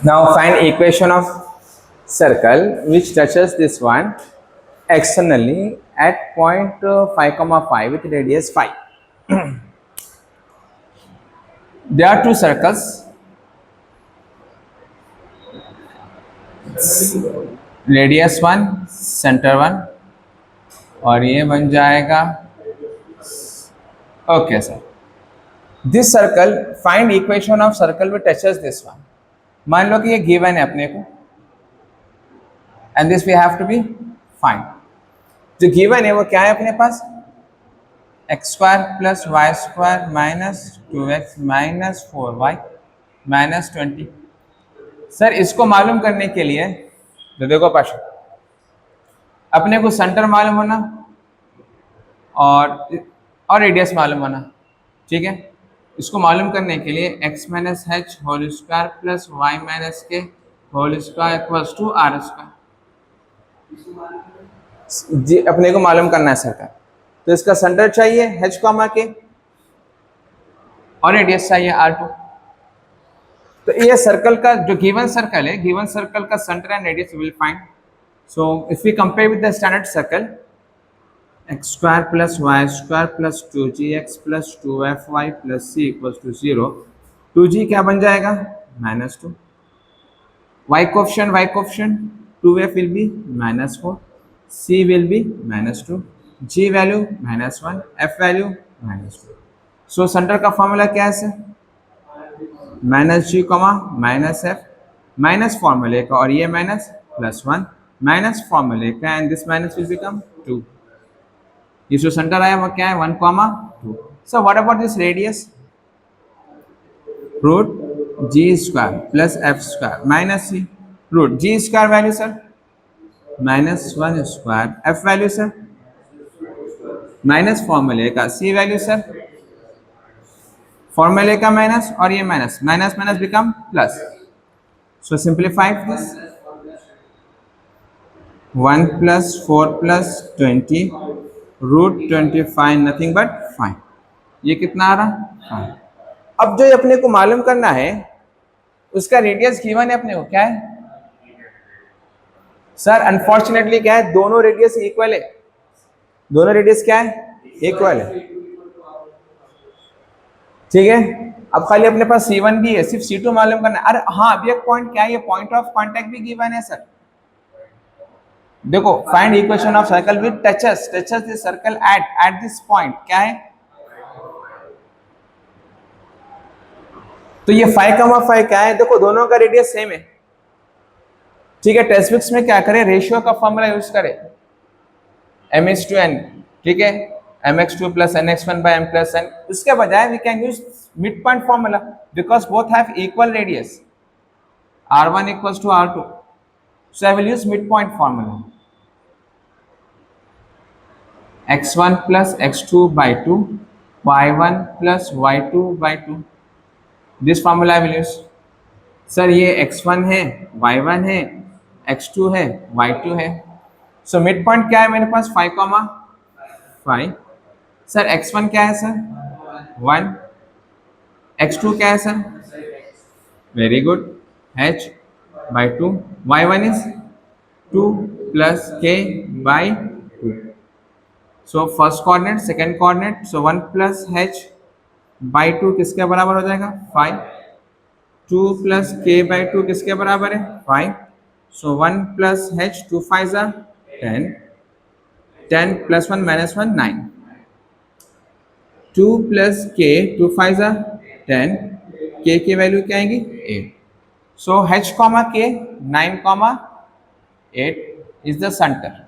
Now find equation of circle which touches this one externally at point 5 comma 5 with radius 5. There are two circles, radius 1 center 1, और ये बन जाएगा okay sir. This circle find equation of circle which touches this one. मान लो कि ये given है अपने को and this we have to be find. जो गिवन है वो क्या है अपने पास, x square plus y square minus 2x minus 4y minus 20. Sir इसको मालूम करने के लिए तो देखो पाशा, अपने को सेंटर मालूम होना और रेडियस मालूम होना. ठीक है, इसको मालूम करने के लिए x minus h whole square plus y minus k whole square equals to r square जी अपने को मालूम करना है सर्कल. तो इसका सेंटर चाहिए h कॉमा के और रेडियस चाहिए r2. तो ये सर्कल का जो गिवन सर्कल है, गिवन सर्कल का centre and radius will find. So if we compare with the standard circle x square plus y square plus 2gx plus 2fy plus c equals to 0. 2g क्या बन जाएगा -2, y coefficient 2f will be -4, c will be -2, g value -1, f value -2. So centre का formula क्या है sir, -g minus f minus फॉर्मूले का और ये माइनस +1 माइनस फॉर्मूले का and this minus will become 2. ये जो सेंटर आया वो क्या है 1, 2. So what about this radius, root g square plus f square minus c. Root g square value sir -1 square, f value sir minus फॉर्मूले का, c वैल्यू सर फॉर्मूले का माइनस और ये minus minus become plus. So simplify this 1 plus 4 plus 20 root 25 nothing but 5. ये कितना आ रहा 5. अब जो अपने को मालूम करना है उसका रेडियस गिवन है अपने को क्या है सर, अनफॉर्चुनेटली क्या है, दोनों रेडियस इक्वल है. दोनों रेडियस क्या है इक्वल है. ठीक है, अब खाली अपने पास C1 भी है, सिर्फ C2 मालूम करना है. अरे हाँ, अभी एक पॉइंट क्या है, ये पॉइंट ऑफ कांटेक्ट भी गिवन है सर. देखो find equation of circle with touches this circle at this point क्या है. तो ये 5,5 क्या है, देखो दोनों का रेडियस सेम है. ठीक है, टेक्स्ट बुक्स में क्या करें, रेशियो का फॉर्मूला यूज करें m/n. ठीक है, mx2 plus nx1 by m plus n. उसके बजाय we can use mid point formula because both have equal radius, r1 equals to r2. So I will use mid point formula x1 plus x2 by 2 y1 plus y2 by 2. This formula I will use. Sir ये x1 है, y1 है, x2 है, y2 है. So mid point क्या है मेरे पास 5,5. Sir x1 क्या है सर 1, x2 क्या है sir very good h by 2, y1 is 2 plus k by 2. So first coordinate second coordinate, so 1 plus h by 2 किसके बराबर हो जाएगा 5. 2 प्लस k बाय 2 किसके बराबर है 5. सो 1 plus h 2 5 10, 10 plus 1 minus 1 9. 2 plus k 2 5 10, k की वैल्यू क्या आएगी 8. सो h comma k 9 8 is the centre.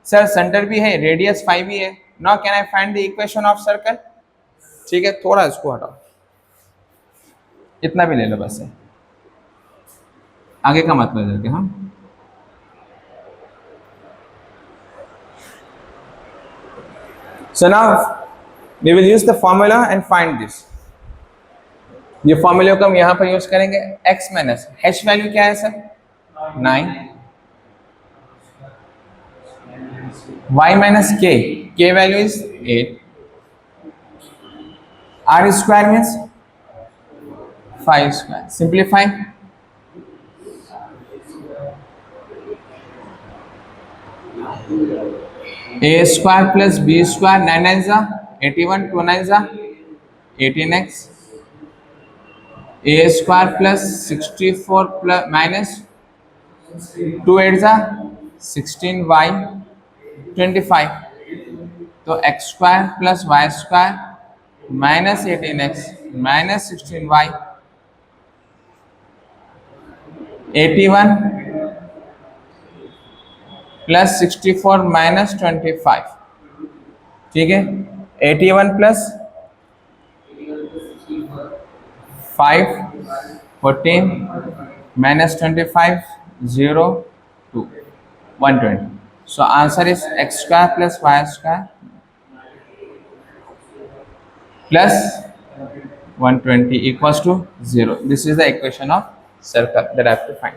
Sir centre भी है, रेडियस 5 भी है. Now can I find the equation of circle. ठीक है, थोड़ा इसको हटाओ, इतना भी ले लो बस है, आगे का मतलब है कि हम so now we will use the formula and find this. ये फॉर्मूले को हम यहाँ पर यूज करेंगे. x माइनस h वैल्यू क्या है sir 9, y minus k value is 8, r square means 5 square. Simplify a square plus b square 9 9 जा 81 2 9 जा 18x a square plus 64 plus minus 2 8 जा 16y 25 तो x square plus y square minus 18x minus 16y 81 plus 64 minus 25 ठीक है 81 plus 5 14 minus 25 0 2 120 so answer is x square plus y square plus 120 equals to 0. This is the equation of circle that I have to find.